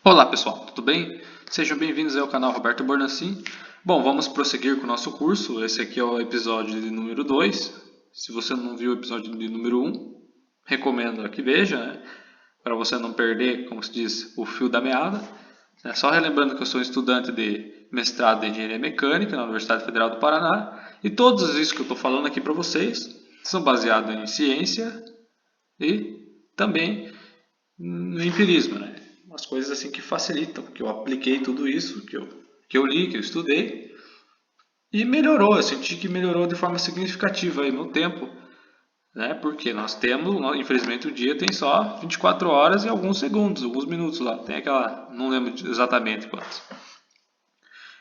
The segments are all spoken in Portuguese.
Olá pessoal, tudo bem? Sejam bem-vindos ao canal Roberto Bornacin. Bom, vamos prosseguir com o nosso curso. Esse aqui é o episódio de número 2. Se você não viu o episódio de número 1, recomendo que veja, né? Para você não perder, como se diz, o fio da meada. Só relembrando que eu sou estudante de mestrado em Engenharia Mecânica na Universidade Federal do Paraná e todos isso que eu estou falando aqui para vocês são baseados em ciência e também no empirismo, né? Umas coisas assim que facilitam, que eu apliquei tudo isso, que eu li, que eu estudei, e melhorou, eu senti que melhorou de forma significativa aí no tempo, né? Porque nós temos, infelizmente o dia tem só 24 horas e alguns segundos, alguns minutos lá, tem aquela, não lembro exatamente quantos.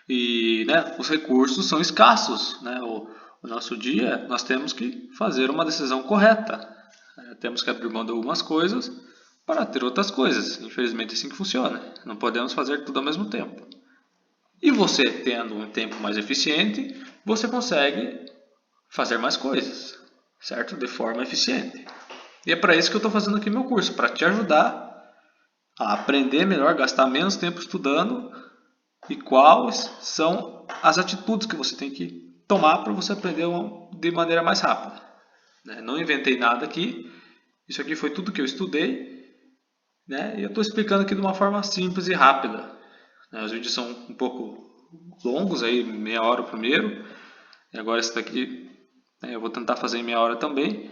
E, né, os recursos são escassos, né? O nosso dia, nós temos que fazer uma decisão correta, né? Temos que abrir mão de algumas coisas para ter outras coisas. Infelizmente é assim que funciona. Não podemos fazer tudo ao mesmo tempo. E você tendo um tempo mais eficiente, você consegue fazer mais coisas, certo? De forma eficiente. E é para isso que eu estou fazendo aqui meu curso, para te ajudar a aprender melhor, gastar menos tempo estudando e quais são as atitudes que você tem que tomar para você aprender de maneira mais rápida. Não inventei nada aqui, isso aqui foi tudo que eu estudei, né? E eu estou explicando aqui de uma forma simples e rápida. Os vídeos são um pouco longos, aí meia hora o primeiro, e agora esse daqui eu vou tentar fazer em meia hora também.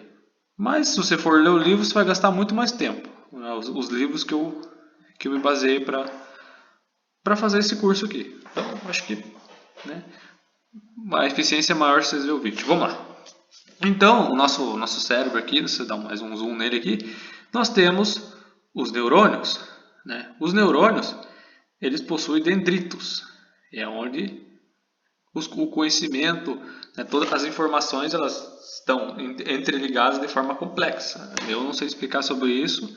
Mas se você for ler o livro, você vai gastar muito mais tempo. Os livros que eu me baseei para fazer esse curso aqui. Então, acho que, né, a eficiência é maior se vocês verem o vídeo. Vamos lá. Então, o nosso cérebro aqui, você dá mais um zoom nele aqui, nós temos os neurônios. Né? Os neurônios, eles possuem dendritos. É onde o conhecimento, né, todas as informações, elas estão entreligadas de forma complexa. Eu não sei explicar sobre isso,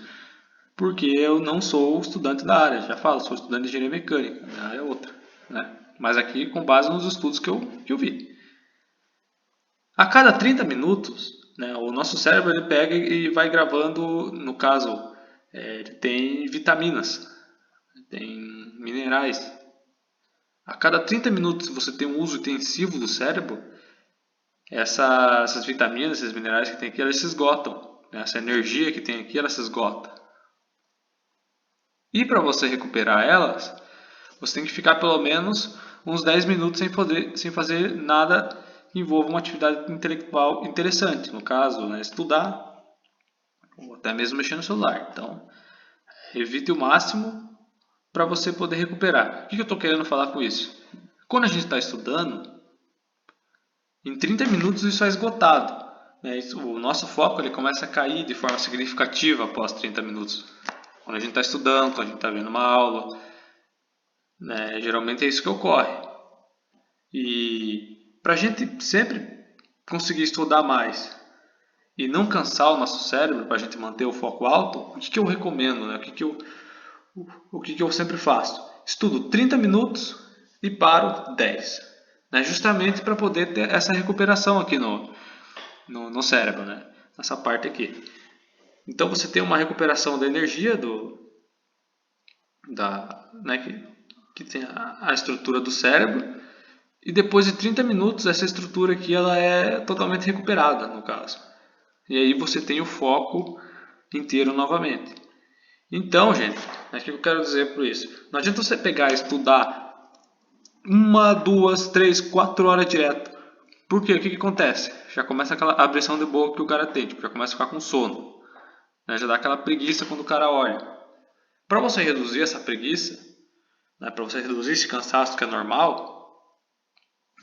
porque eu não sou estudante da área. Já falo, sou estudante de engenharia mecânica, a área é outra. Né? Mas aqui com base nos estudos que eu vi. A cada 30 minutos, né, o nosso cérebro ele pega e vai gravando, no caso, ele tem vitaminas, tem minerais. A cada 30 minutos você tem um uso intensivo do cérebro, essas vitaminas, esses minerais que tem aqui, elas se esgotam. Né? Essa energia que tem aqui, ela se esgota. E para você recuperar elas, você tem que ficar pelo menos uns 10 minutos sem fazer nada que envolva uma atividade intelectual interessante. No caso, né, estudar ou até mesmo mexer no celular. Então, evite o máximo para você poder recuperar. O que eu estou querendo falar com isso? Quando a gente está estudando, em 30 minutos isso é esgotado. Né? O nosso foco ele começa a cair de forma significativa após 30 minutos. Quando a gente está estudando, quando a gente está vendo uma aula, né? Geralmente é isso que ocorre. E para a gente sempre conseguir estudar mais e não cansar o nosso cérebro, para a gente manter o foco alto, o que eu recomendo? Né? O que eu sempre faço? Estudo 30 minutos e paro 10. Né? Justamente para poder ter essa recuperação aqui no cérebro, né? Nessa parte aqui. Então você tem uma recuperação da energia né, que tem a estrutura do cérebro. E depois de 30 minutos, essa estrutura aqui ela é totalmente recuperada, no caso. E aí você tem o foco inteiro novamente. Então, gente, o que eu quero dizer por isso? Não adianta você pegar e estudar 1, 2, 3, 4 horas direto. Por quê? O que acontece? Já começa aquela abrição de boca que o cara tem, tipo, já começa a ficar com sono. Né? Já dá aquela preguiça quando o cara olha. Para você reduzir essa preguiça, né, para você reduzir esse cansaço que é normal,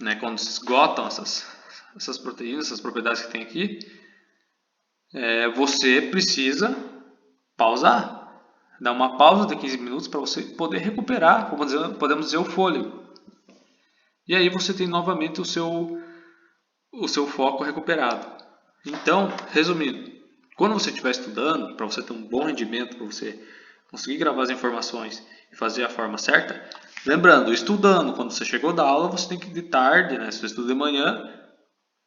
né, quando se esgotam essas proteínas, essas propriedades que tem aqui, você precisa pausar. Dar uma pausa de 15 minutos para você poder recuperar, podemos dizer, o fôlego. E aí você tem novamente o seu foco recuperado. Então, resumindo, quando você estiver estudando, para você ter um bom rendimento, para você conseguir gravar as informações e fazer a forma certa, lembrando, estudando, quando você chegou da aula, você tem que de tarde, né, se você estuda de manhã,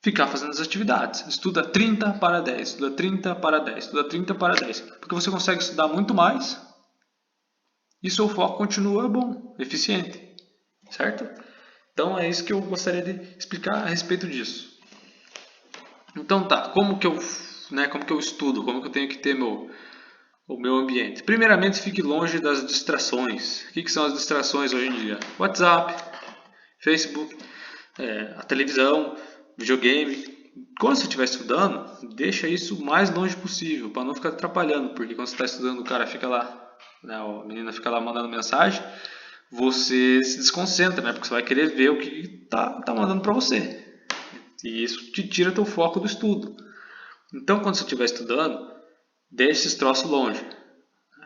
ficar fazendo as atividades. Estuda 30 para 10, estuda 30 para 10, estuda 30 para 10. Porque você consegue estudar muito mais e seu foco continua bom, eficiente, certo? Então é isso que eu gostaria de explicar a respeito disso. Então tá, como que eu estudo, como que eu tenho que ter o meu ambiente? Primeiramente, fique longe das distrações. O que são as distrações hoje em dia? WhatsApp, Facebook, a televisão, videogame. Quando você estiver estudando, deixa isso o mais longe possível, para não ficar atrapalhando, porque quando você está estudando o cara fica lá, né, a menina fica lá mandando mensagem, você se desconcentra, né, porque você vai querer ver o que tá mandando para você. E isso te tira teu foco do estudo. Então, quando você estiver estudando, deixe esses troços longe.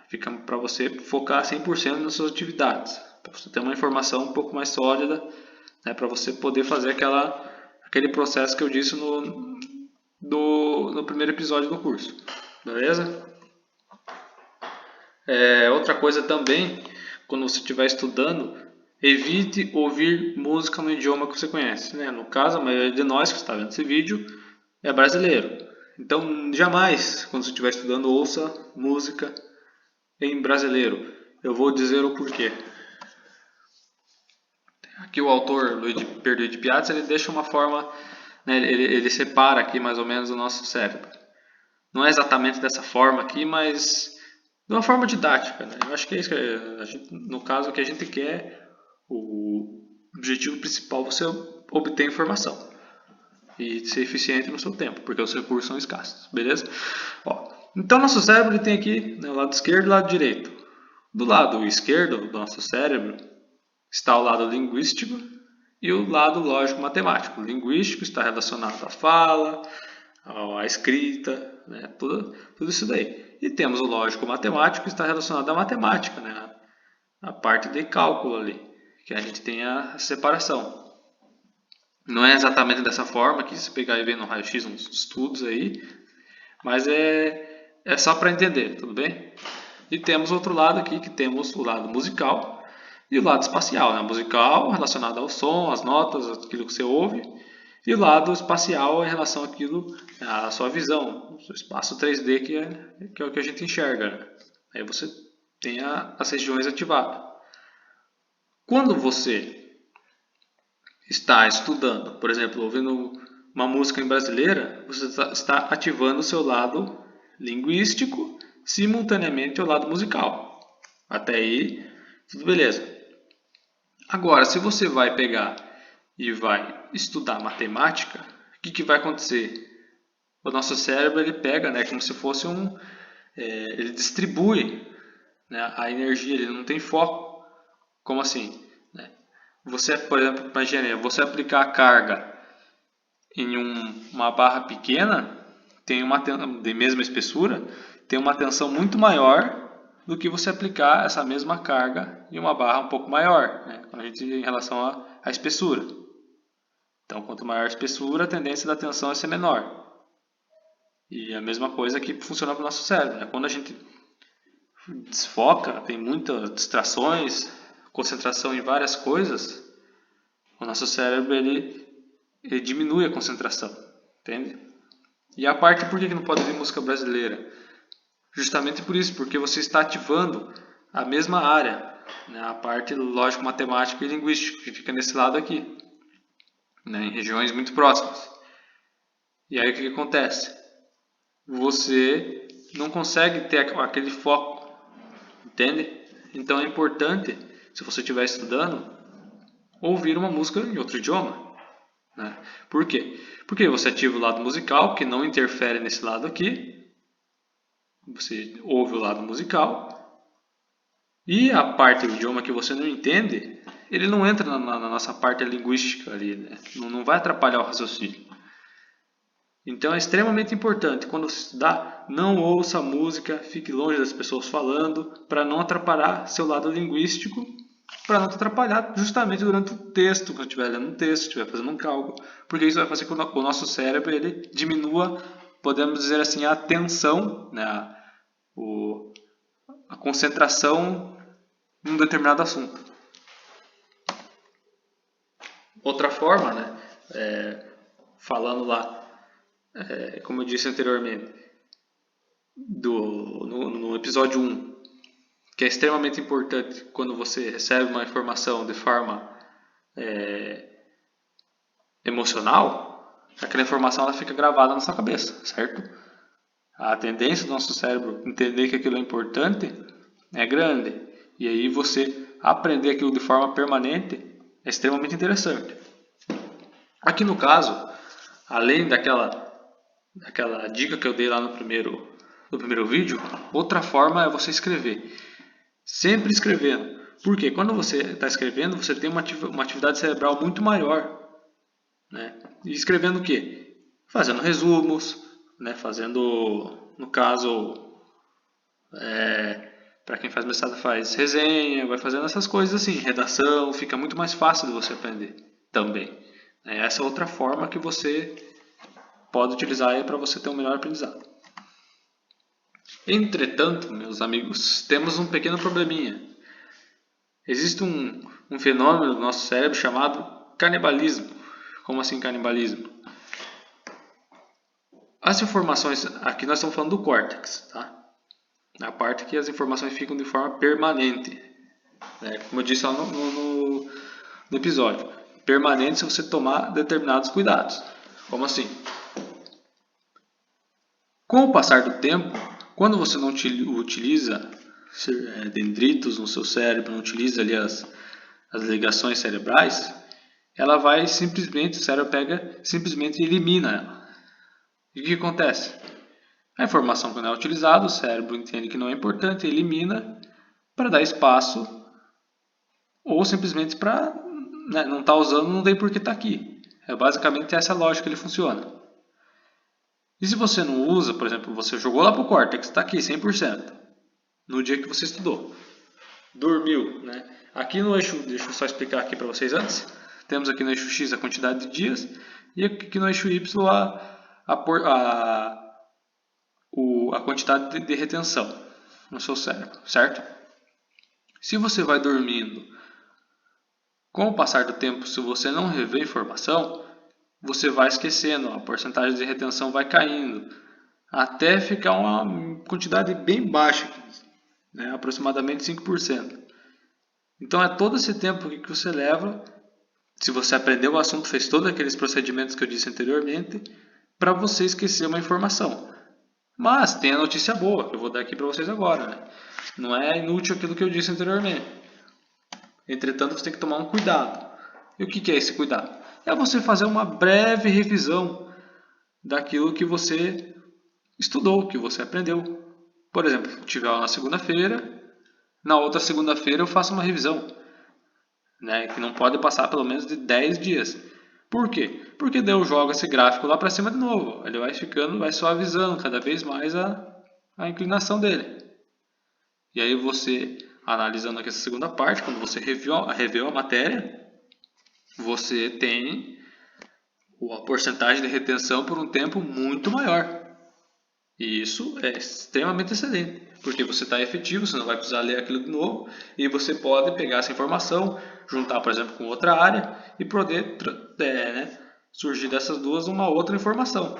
Fica para você focar 100% nas suas atividades, para você ter uma informação um pouco mais sólida, né, para você poder fazer aquele processo que eu disse no primeiro episódio do curso. Beleza? Outra coisa também, quando você estiver estudando, evite ouvir música no idioma que você conhece. Né? No caso, a maioria de nós que está vendo esse vídeo é brasileiro. Então, jamais, quando você estiver estudando, ouça música em brasileiro. Eu vou dizer o porquê. Aqui o autor Luigi Perdio de Piazza, ele deixa uma forma, né, ele separa aqui mais ou menos o nosso cérebro. Não é exatamente dessa forma aqui, mas de uma forma didática. Né? Eu acho que é isso que a gente, no caso, o que a gente quer, o objetivo principal, você obter informação e ser eficiente no seu tempo, porque os recursos são escassos, beleza? Ó, então nosso cérebro ele tem aqui, né, o lado esquerdo e o lado direito. Do lado esquerdo do nosso cérebro está o lado linguístico e o lado lógico-matemático. O linguístico está relacionado à fala, à escrita, né? tudo isso daí. E temos o lógico-matemático que está relacionado à matemática, né? A parte de cálculo ali, que a gente tem a separação. Não é exatamente dessa forma que se pegar e ver no raio-x uns estudos aí, mas é só para entender, tudo bem? E temos outro lado aqui, que temos o lado musical e o lado espacial, né? Musical relacionado ao som, às notas, aquilo que você ouve, e o lado espacial em relação àquilo, à sua visão, o seu espaço 3D que é o que a gente enxerga. Né? Aí você tem as regiões ativadas. Quando você está estudando, por exemplo, ouvindo uma música em brasileira, você está ativando o seu lado linguístico simultaneamente ao lado musical. Até aí, tudo beleza. Agora, se você vai pegar e vai estudar matemática, o que vai acontecer? O nosso cérebro ele pega, né, como se fosse ele distribui, né, a energia, ele não tem foco. Como assim? Né? Você, por exemplo, imagine, você aplicar a carga em uma barra pequena, tem de mesma espessura, tem uma tensão muito maior do que você aplicar essa mesma carga em uma barra um pouco maior, né? Quando a gente em relação à espessura. Então, quanto maior a espessura, a tendência da tensão é ser menor. E a mesma coisa que funciona para o nosso cérebro. Né? Quando a gente desfoca, tem muitas distrações, concentração em várias coisas, o nosso cérebro ele diminui a concentração, entende? E a parte por que não pode ouvir música brasileira? Justamente por isso, porque você está ativando a mesma área, né? A parte lógico-matemática e linguística, que fica nesse lado aqui, né? Em regiões muito próximas. E aí o que acontece? Você não consegue ter aquele foco, entende? Então é importante, se você estiver estudando, ouvir uma música em outro idioma. Né? Por quê? Porque você ativa o lado musical, que não interfere nesse lado aqui. Você ouve o lado musical. E a parte do idioma que você não entende, ele não entra na nossa parte linguística ali. Né? Não vai atrapalhar o raciocínio. Então é extremamente importante, quando você estudar, não ouça música, fique longe das pessoas falando, para não atrapalhar seu lado linguístico, para não te atrapalhar justamente durante o texto, quando estiver lendo um texto, estiver fazendo um cálculo, porque isso vai fazer com que o nosso cérebro ele diminua, podemos dizer assim, a atenção, né, a concentração em um determinado assunto. Outra forma, né, falando lá, como eu disse anteriormente, no episódio 1, que é extremamente importante quando você recebe uma informação de forma emocional, aquela informação ela fica gravada na sua cabeça, certo? A tendência do nosso cérebro entender que aquilo é importante é grande. E aí você aprender aquilo de forma permanente é extremamente interessante. Aqui no caso, além daquela dica que eu dei lá no primeiro vídeo, outra forma é você escrever. Sempre escrevendo. Porque quando você está escrevendo, você tem uma atividade cerebral muito maior. Né? E escrevendo o quê? Fazendo resumos, né? Fazendo, no caso, para quem faz mestrado faz resenha, vai fazendo essas coisas assim, redação, fica muito mais fácil de você aprender também. Essa é outra forma que você pode utilizar para você ter um melhor aprendizado. Entretanto, meus amigos, temos um pequeno probleminha. Existe um fenômeno no nosso cérebro chamado canibalismo. Como assim canibalismo? As informações, aqui nós estamos falando do córtex, tá? A parte que as informações ficam de forma permanente. Como eu disse lá no episódio. Permanente se você tomar determinados cuidados. Como assim? Com o passar do tempo, quando você não utiliza dendritos no seu cérebro, não utiliza ali as ligações cerebrais, ela vai simplesmente, o cérebro pega, simplesmente elimina ela. E o que acontece? A informação que não é utilizada, o cérebro entende que não é importante, elimina para dar espaço ou simplesmente para não estar usando, não tem por que estar aqui. É basicamente essa lógica que ele funciona. E se você não usa, por exemplo, você jogou lá para o córtex, está aqui 100%, no dia que você estudou, dormiu, né? Aqui no eixo, deixa eu só explicar aqui para vocês antes, temos aqui no eixo X a quantidade de dias e aqui no eixo Y a quantidade de retenção no seu cérebro, certo? Se você vai dormindo, com o passar do tempo, se você não rever informação, você vai esquecendo, a porcentagem de retenção vai caindo, até ficar uma quantidade bem baixa, né? Aproximadamente 5%. Então é todo esse tempo que você leva, se você aprendeu o assunto, fez todos aqueles procedimentos que eu disse anteriormente, para você esquecer uma informação. Mas tem a notícia boa, que eu vou dar aqui para vocês agora. Né? Não é inútil aquilo que eu disse anteriormente. Entretanto, você tem que tomar um cuidado. E o que é esse cuidado? É você fazer uma breve revisão daquilo que você estudou, que você aprendeu. Por exemplo, tiver aula na segunda-feira, na outra segunda-feira eu faço uma revisão, né, que não pode passar pelo menos de 10 dias. Por quê? Porque daí eu jogo esse gráfico lá para cima de novo. Ele vai ficando, vai suavizando cada vez mais a inclinação dele. E aí você, analisando aqui essa segunda parte, quando você reveu a matéria, você tem a porcentagem de retenção por um tempo muito maior. E isso é extremamente excelente, porque você está efetivo, você não vai precisar ler aquilo de novo, e você pode pegar essa informação, juntar, por exemplo, com outra área, e poder surgir dessas duas uma outra informação.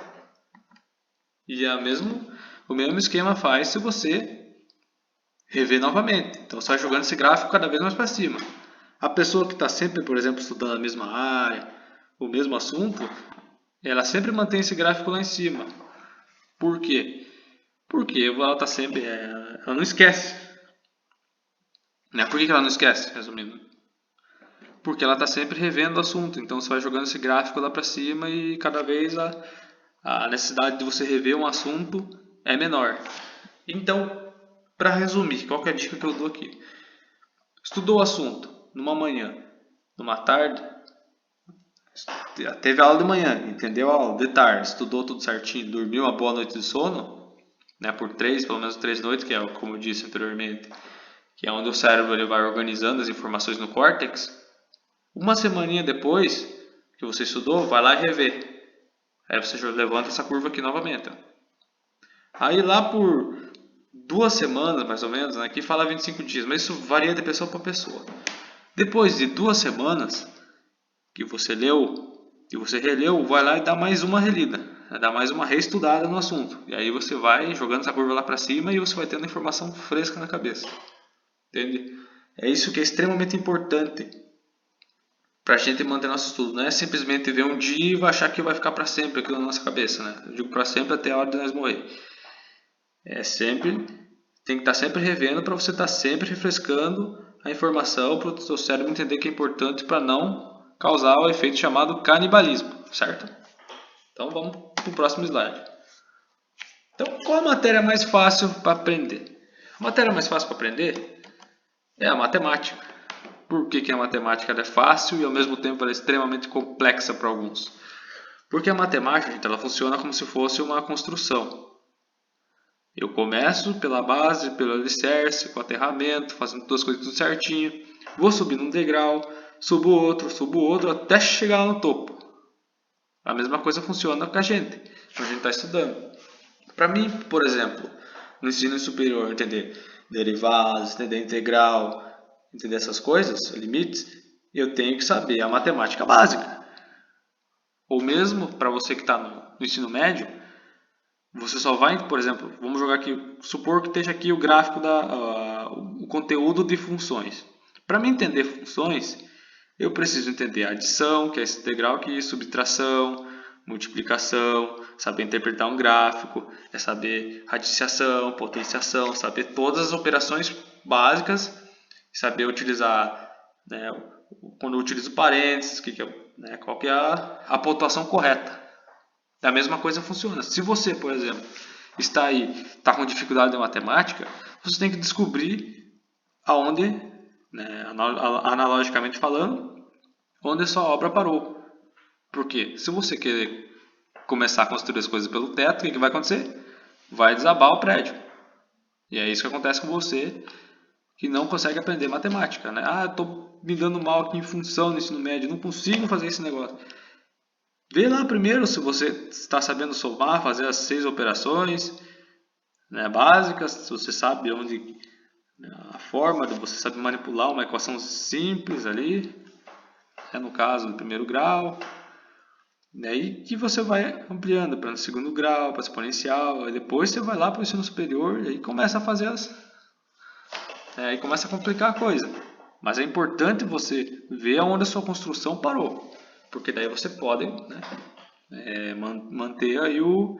E o mesmo esquema faz se você rever novamente. Então você vai jogando esse gráfico cada vez mais para cima. A pessoa que está sempre, por exemplo, estudando a mesma área, o mesmo assunto, ela sempre mantém esse gráfico lá em cima. Por quê? Porque ela está sempre, ela não esquece. Né? Por que ela não esquece, resumindo? Porque ela está sempre revendo o assunto. Então você vai jogando esse gráfico lá para cima e cada vez a necessidade de você rever um assunto é menor. Então, para resumir, qual que é a dica que eu dou aqui? Estudou o assunto numa manhã, numa tarde, teve aula de manhã, entendeu a aula de tarde, estudou tudo certinho, dormiu uma boa noite de sono, né, por pelo menos 3 noites, que é como eu disse anteriormente, que é onde o cérebro ele vai organizando as informações no córtex. Uma semaninha depois que você estudou, vai lá e revê. Aí você levanta essa curva aqui novamente. Aí lá por 2 semanas, mais ou menos, né, aqui fala 25 dias, mas isso varia de pessoa para pessoa. Depois de 2 semanas que você leu, que você releu, vai lá e dá mais uma relida, dá mais uma reestudada no assunto. E aí você vai jogando essa curva lá para cima e você vai tendo informação fresca na cabeça. Entende? É isso que é extremamente importante para a gente manter nosso estudo. Não é simplesmente ver um dia e achar que vai ficar para sempre aquilo na nossa cabeça, né? Eu digo para sempre até a hora de nós morrer. É sempre, tem que estar sempre revendo para você estar sempre refrescando a informação para o seu cérebro entender que é importante para não causar o efeito chamado canibalismo, certo? Então vamos para o próximo slide. Então, qual a matéria mais fácil para aprender? A matéria mais fácil para aprender é a matemática. Por que a matemática é fácil e ao mesmo tempo ela é extremamente complexa para alguns? Porque a matemática, gente, ela funciona como se fosse uma construção. Eu começo pela base, pelo alicerce, com o aterramento, fazendo todas as coisas tudo certinho. Vou subindo um degrau, subo outro, até chegar no topo. A mesma coisa funciona com a gente, quando a gente está estudando. Para mim, por exemplo, no ensino superior, entender derivadas, entender integral, entender essas coisas, limites, eu tenho que saber a matemática básica. Ou mesmo para você que está no ensino médio, você só vai, por exemplo, vamos jogar aqui, supor que esteja aqui o gráfico o conteúdo de funções. Para mim entender funções, eu preciso entender a adição, que é esse integral aqui, subtração, multiplicação, saber interpretar um gráfico, é saber radiciação, potenciação, saber todas as operações básicas, saber utilizar, né, quando eu utilizo parênteses, qual que é a pontuação correta. A mesma coisa funciona. Se você, por exemplo, está com dificuldade em matemática, você tem que descobrir aonde, né, analogicamente falando, onde a sua obra parou. Porque se você querer começar a construir as coisas pelo teto, o que vai acontecer? Vai desabar o prédio. E é isso que acontece com você que não consegue aprender matemática, né? Ah, estou me dando mal aqui em função no ensino médio, não consigo fazer esse negócio. Vê lá primeiro se você está sabendo somar, fazer as 6 operações, né, básicas, se você sabe onde, né, a forma, você sabe manipular uma equação simples ali, no caso do primeiro grau. Daí que você vai ampliando para o segundo grau, para exponencial, aí depois você vai lá para o ensino superior e aí começa a fazer aí começa a complicar a coisa. Mas é importante você ver aonde a sua construção parou, porque daí você pode, né, manter aí o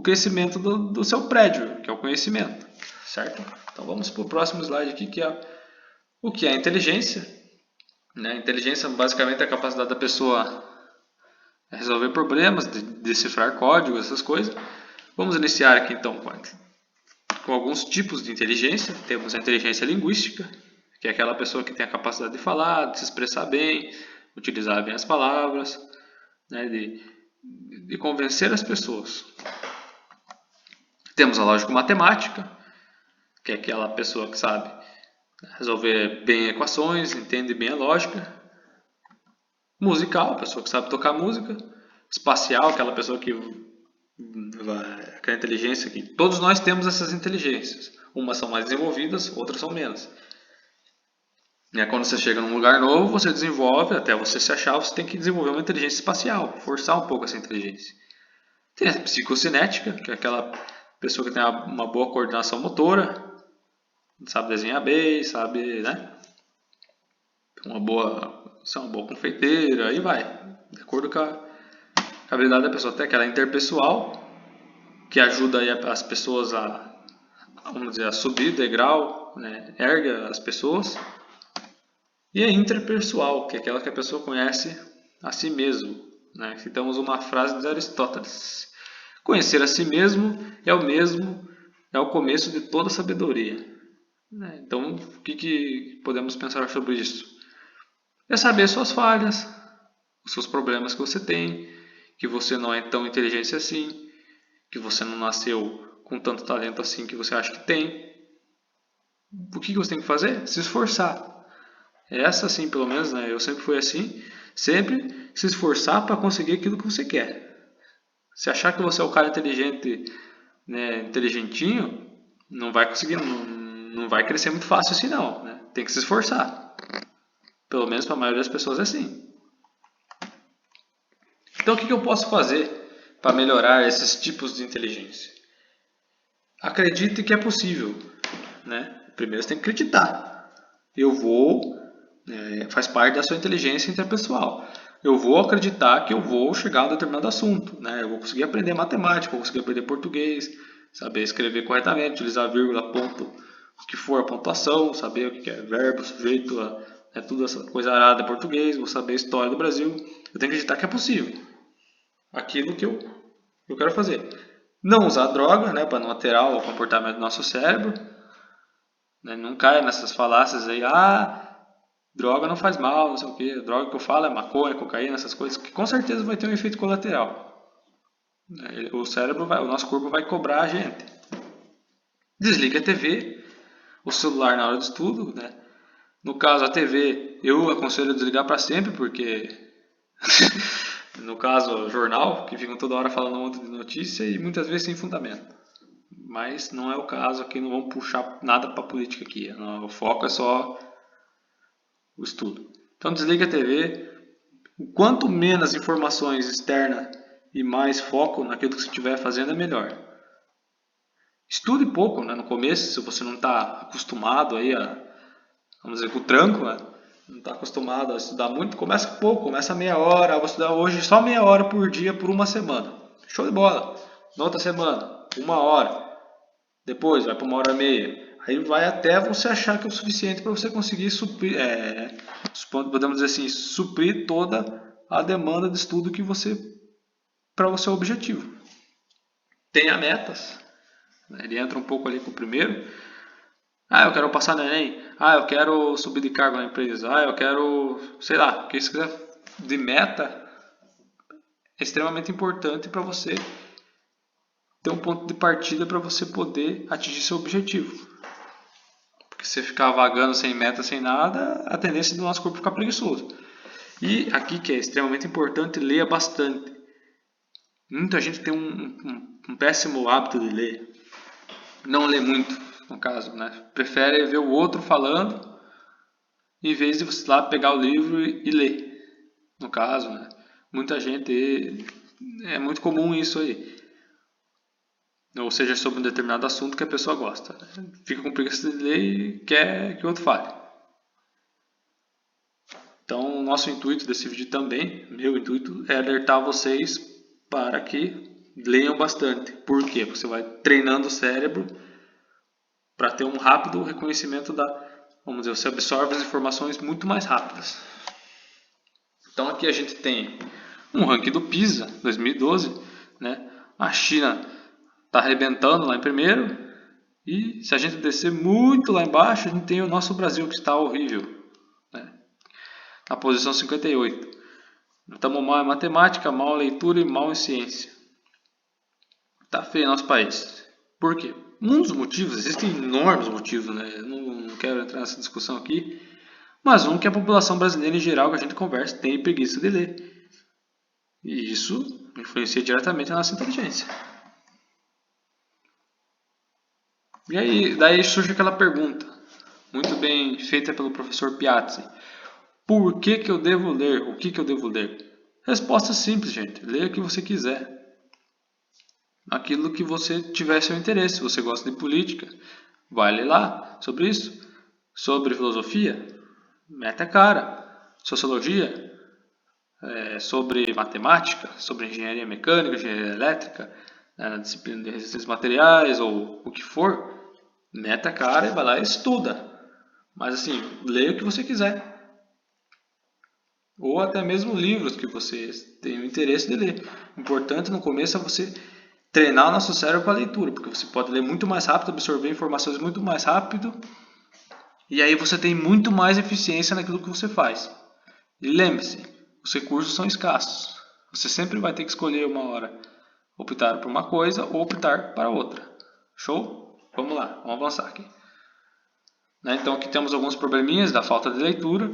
crescimento do seu prédio, que é o conhecimento, certo? Então vamos para o próximo slide aqui, que é o que é a inteligência. Né? Inteligência basicamente é a capacidade da pessoa resolver problemas, decifrar códigos, essas coisas. Vamos iniciar aqui então com alguns tipos de inteligência. Temos a inteligência linguística, que é aquela pessoa que tem a capacidade de falar, de se expressar bem, utilizar bem as palavras, né? de convencer as pessoas. Temos a lógico-matemática, que é aquela pessoa que sabe resolver bem equações, entende bem a lógica. Musical, a pessoa que sabe tocar música. Espacial, aquela pessoa que aquela inteligência que todos nós temos essas inteligências. Umas são mais desenvolvidas, outras são menos. E quando você chega num lugar novo, você desenvolve, até você se achar, você tem que desenvolver uma inteligência espacial, forçar um pouco essa inteligência. Tem a psicocinética, que é aquela pessoa que tem uma boa coordenação motora, sabe desenhar bem, sabe, né? Ser uma boa confeiteira, aí vai, de acordo com a habilidade da pessoa. Tem aquela interpessoal, que ajuda aí as pessoas vamos dizer, a subir degrau, né? Ergue as pessoas. E a interpessoal, que é aquela que a pessoa conhece a si mesmo, né? Citamos uma frase de Aristóteles: conhecer a si mesmo é o começo de toda sabedoria. Então, o que podemos pensar sobre isso? É saber suas falhas, os seus problemas que você tem, que você não é tão inteligente assim, que você não nasceu com tanto talento assim que você acha que tem. O que você tem que fazer? Se esforçar. Essa sim, pelo menos, né? Eu sempre fui assim, sempre se esforçar para conseguir aquilo que você quer. Se achar que você é o cara inteligente, né, inteligentinho, não vai conseguir, não vai crescer muito fácil assim não, né? Tem que se esforçar. Pelo menos para a maioria das pessoas é assim. Então o que eu posso fazer para melhorar esses tipos de inteligência? Acredite que é possível, né? Primeiro você tem que acreditar. Faz parte da sua inteligência interpessoal. Eu vou acreditar que eu vou chegar a um determinado assunto, né? Eu vou conseguir aprender matemática, vou conseguir aprender português, saber escrever corretamente, utilizar vírgula, ponto, o que for a pontuação, saber o que é verbo, sujeito, tudo essa coisa arada em português, vou saber a história do Brasil. Eu tenho que acreditar que é possível. Aquilo que eu quero fazer. Não usar droga, né, para não alterar o comportamento do nosso cérebro. Né? Não caia nessas falácias aí, droga não faz mal, não sei o que. Droga que eu falo é maconha, cocaína, essas coisas, que com certeza vai ter um efeito colateral. O cérebro, o nosso corpo vai cobrar a gente. Desliga a TV, o celular na hora do estudo, né? No caso, a TV, eu aconselho a desligar para sempre, porque no caso, o jornal, que ficam toda hora falando um monte de notícia e muitas vezes sem fundamento. Mas não é o caso aqui, não vamos puxar nada para política aqui. O foco é só o estudo. Então desliga a TV. Quanto menos informações externas e mais foco naquilo que você estiver fazendo é melhor. Estude pouco, né? No começo, se você não está acostumado aí vamos dizer, com o tranco, né? Não está acostumado a estudar muito, começa com pouco, começa meia hora, vou estudar hoje só meia hora por dia por uma semana. Show de bola. Na outra semana, 1 hora. Depois vai para 1 hora e meia. Aí vai até você achar que é o suficiente para você conseguir suprir, podemos dizer assim, suprir toda a demanda de estudo que você para o seu objetivo. Tenha metas. Ele entra um pouco ali com o primeiro. Eu quero passar no Enem. Eu quero subir de cargo na empresa. Eu quero, sei lá, o que você quiser de meta é extremamente importante para você ter um ponto de partida para você poder atingir seu objetivo. Porque se você ficar vagando sem meta, sem nada, a tendência do nosso corpo é ficar preguiçoso. E aqui que é extremamente importante, leia bastante. Muita gente tem um péssimo hábito de ler. Não lê muito, no caso, né? Prefere ver o outro falando em vez de você lá pegar o livro e ler. No caso, né? Muita gente, é muito comum isso aí. Ou seja, sobre um determinado assunto que a pessoa gosta. Fica com preguiça de ler e quer que o outro fale. Então, o nosso intuito desse vídeo também, meu intuito, é alertar vocês para que leiam bastante. Por quê? Porque você vai treinando o cérebro para ter um rápido reconhecimento vamos dizer, você absorve as informações muito mais rápidas. Então aqui a gente tem um ranking do PISA 2012, né? A China está arrebentando lá em primeiro, e se a gente descer muito lá embaixo, a gente tem o nosso Brasil, que está horrível, né? Na posição 58. Estamos mal em matemática, mal em leitura e mal em ciência. Está feio nosso país. Por quê? Um dos motivos, existem enormes motivos, né? Eu não quero entrar nessa discussão aqui, mas que a população brasileira em geral que a gente conversa tem preguiça de ler. E isso influencia diretamente a nossa inteligência. E aí, daí surge aquela pergunta, muito bem feita pelo professor Piazzi. Por que eu devo ler? O que eu devo ler? Resposta simples, gente. Leia o que você quiser. Aquilo que você tiver seu interesse. Se você gosta de política, vai ler lá sobre isso. Sobre filosofia, mete a cara. Sociologia, sobre matemática, sobre engenharia mecânica, engenharia elétrica, na disciplina de resistência materiais ou o que for, mete a cara e vai lá e estuda. Mas assim, leia o que você quiser. Ou até mesmo livros que você tem o interesse de ler. O importante no começo é você treinar o nosso cérebro para a leitura, porque você pode ler muito mais rápido, absorver informações muito mais rápido, e aí você tem muito mais eficiência naquilo que você faz. E lembre-se, os recursos são escassos. Você sempre vai ter que escolher uma hora, optar por uma coisa ou optar para outra. Show? Vamos lá, vamos avançar aqui. Então aqui temos alguns probleminhas da falta de leitura,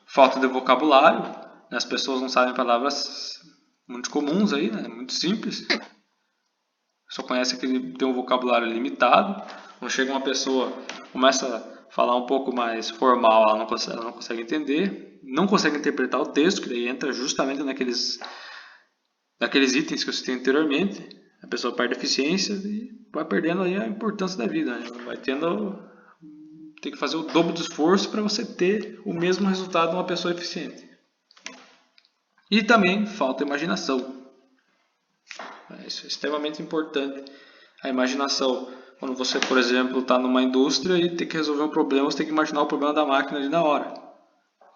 falta de vocabulário. As pessoas não sabem palavras muito comuns aí, né? Muito simples. Só conhece aquele tem um vocabulário limitado. Quando chega uma pessoa, começa a falar um pouco mais formal, ela não consegue entender, não consegue interpretar o texto, que daí entra justamente naqueles itens que eu citei anteriormente. A pessoa perde a eficiência e vai perdendo aí a importância da vida, né? Vai tendo ter que fazer o dobro do esforço para você ter o mesmo resultado de uma pessoa eficiente. E também falta imaginação. Isso é extremamente importante. A imaginação. Quando você, por exemplo, está numa indústria e tem que resolver um problema, você tem que imaginar o problema da máquina ali na hora.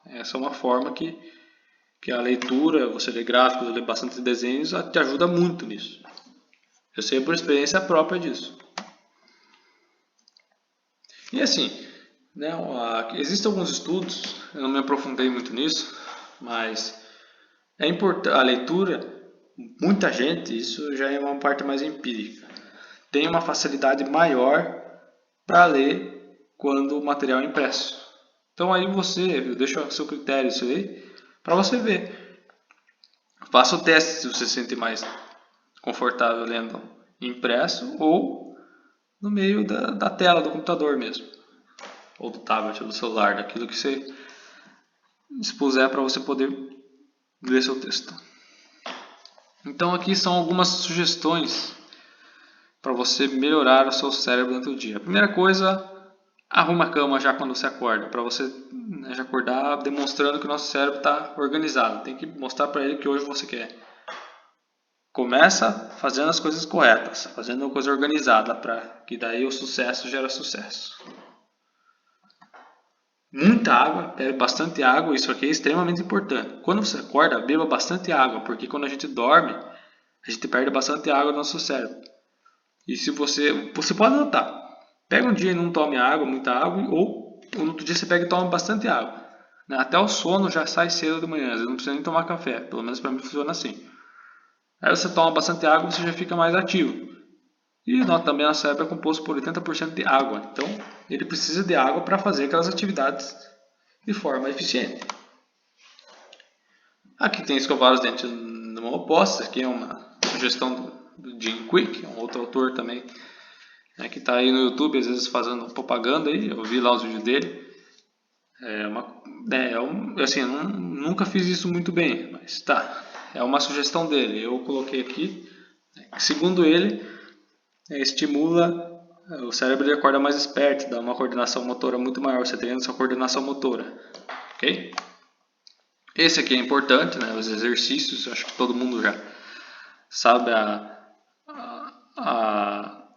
Essa é uma forma que a leitura, você lê gráficos, ler bastante desenhos, te ajuda muito nisso. Eu sei por experiência própria disso. E assim, né, existem alguns estudos, eu não me aprofundei muito nisso, mas é importante a leitura, muita gente, isso já é uma parte mais empírica, tem uma facilidade maior para ler quando o material é impresso. Então aí eu deixo a seu critério isso aí, para você ver. Faça o teste se você se sente mais confortável lendo impresso ou no meio da tela do computador mesmo, ou do tablet, ou do celular, daquilo que você dispuser para você poder ler seu texto. Então aqui são algumas sugestões para você melhorar o seu cérebro durante o dia. A primeira coisa, arruma a cama já quando você acorda, para você já acordar demonstrando que o nosso cérebro está organizado. Tem que mostrar para ele que hoje você quer. Começa fazendo as coisas corretas, fazendo uma coisa organizada, para que daí o sucesso gera sucesso. Muita água, bebe bastante água, isso aqui é extremamente importante. Quando você acorda, beba bastante água, porque quando a gente dorme, a gente perde bastante água no nosso cérebro. E se você pode anotar, pega um dia e não tome água, muita água, ou no outro dia você pega e toma bastante água. Até o sono já sai cedo de manhã, você não precisa nem tomar café, pelo menos para mim funciona assim. Aí você toma bastante água, você já fica mais ativo. E também nosso cérebro é composto por 80% de água, então ele precisa de água para fazer aquelas atividades de forma eficiente. Aqui tem escovar os dentes na mão oposta, aqui é uma sugestão do Jim Quick, um outro autor também, que está aí no YouTube, às vezes fazendo propaganda, aí, eu vi lá os vídeos dele. Assim, eu nunca fiz isso muito bem, mas tá, é uma sugestão dele, eu coloquei aqui. Segundo ele, estimula o cérebro, ele acorda mais esperto, dá uma coordenação motora muito maior, você treina sua coordenação motora, ok? Esse aqui é importante, né? Os exercícios, acho que todo mundo já sabe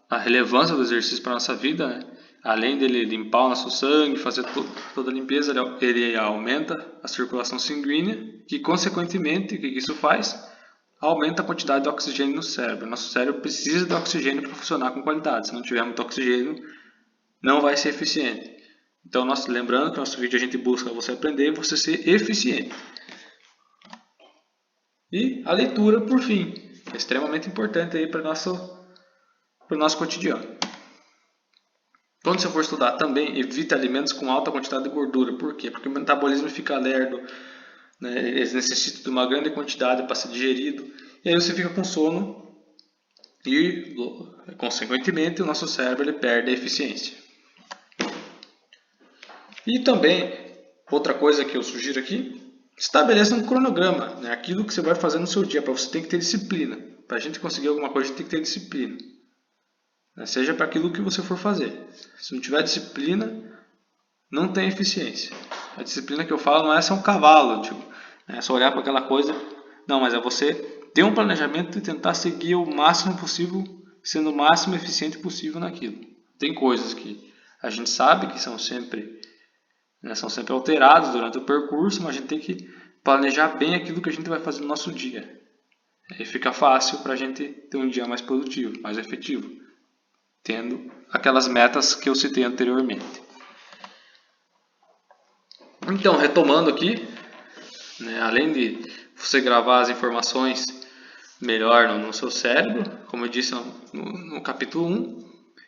a relevância do exercício para a nossa vida, né? Além dele limpar o nosso sangue, fazer toda a limpeza, ele aumenta a circulação sanguínea, que consequentemente, o que isso faz? Aumenta a quantidade de oxigênio no cérebro. Nosso cérebro precisa de oxigênio para funcionar com qualidade. Se não tiver muito oxigênio, não vai ser eficiente. Então, lembrando que no nosso vídeo a gente busca você aprender e você ser eficiente. E a leitura, por fim, é extremamente importante aí para o nosso cotidiano. Quando você for estudar também, evite alimentos com alta quantidade de gordura. Por quê? Porque o metabolismo fica lerdo, né? Eles necessitam de uma grande quantidade para ser digerido. E aí você fica com sono e, consequentemente, o nosso cérebro ele perde a eficiência. E também, outra coisa que eu sugiro aqui, estabeleça um cronograma, né? Aquilo que você vai fazer no seu dia, para você tem que ter disciplina. Para a gente conseguir alguma coisa, a gente tem que ter disciplina. Seja para aquilo que você for fazer. Se não tiver disciplina, não tem eficiência. A disciplina que eu falo não é ser um cavalo, é só olhar para aquela coisa. Não, mas é você ter um planejamento e tentar seguir o máximo possível, sendo o máximo eficiente possível naquilo. Tem coisas que a gente sabe que são sempre alteradas durante o percurso, mas a gente tem que planejar bem aquilo que a gente vai fazer no nosso dia. Aí fica fácil para a gente ter um dia mais produtivo, mais efetivo, tendo aquelas metas que eu citei anteriormente. Então, retomando aqui, além de você gravar as informações melhor no seu cérebro, como eu disse no capítulo 1,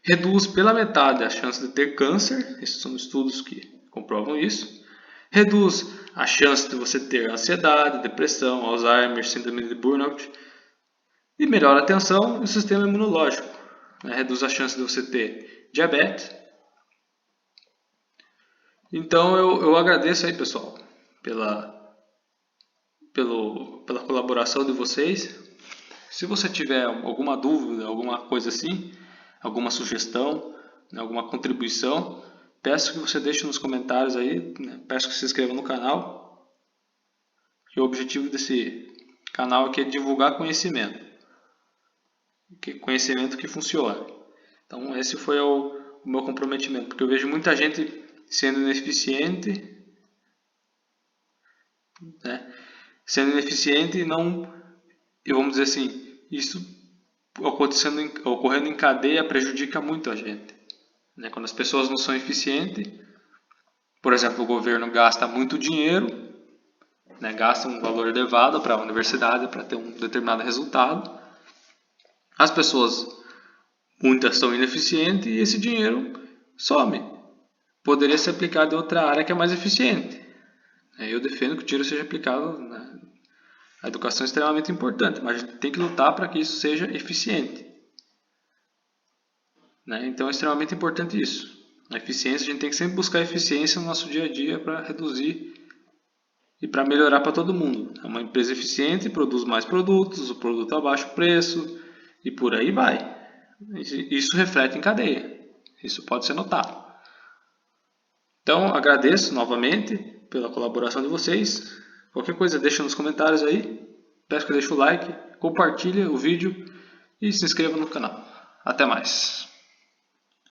reduz pela metade a chance de ter câncer, esses são estudos que comprovam isso, reduz a chance de você ter ansiedade, depressão, Alzheimer, síndrome de burnout, e melhora a atenção e o sistema imunológico. Reduz a chance de você ter diabetes. Então eu agradeço aí, pessoal, pela colaboração de vocês. Se você tiver alguma dúvida, alguma coisa assim, alguma sugestão, alguma contribuição, peço que você deixe nos comentários aí, né? Peço que se inscreva no canal. E o objetivo desse canal aqui é divulgar conhecimento. Conhecimento que funciona. Então esse foi o meu comprometimento, porque eu vejo muita gente sendo ineficiente, né? Sendo ineficiente e não, e vamos dizer assim, isso ocorrendo em cadeia prejudica muito a gente, né? Quando as pessoas não são eficientes, por exemplo, o governo gasta muito dinheiro, né? Gasta um valor elevado para a universidade para ter um determinado resultado. As pessoas, muitas são ineficientes e esse dinheiro some. Poderia ser aplicado em outra área que é mais eficiente. Eu defendo que o dinheiro seja aplicado, né? A educação é extremamente importante, mas a gente tem que lutar para que isso seja eficiente, né? Então é extremamente importante isso. A eficiência, a gente tem que sempre buscar eficiência no nosso dia a dia para reduzir e para melhorar para todo mundo. É uma empresa eficiente, produz mais produtos, o produto a baixo preço e por aí vai. Isso reflete em cadeia. Isso pode ser notado. Então agradeço novamente pela colaboração de vocês. Qualquer coisa deixa nos comentários aí. Peço que deixe o like, compartilhe o vídeo e se inscreva no canal. Até mais!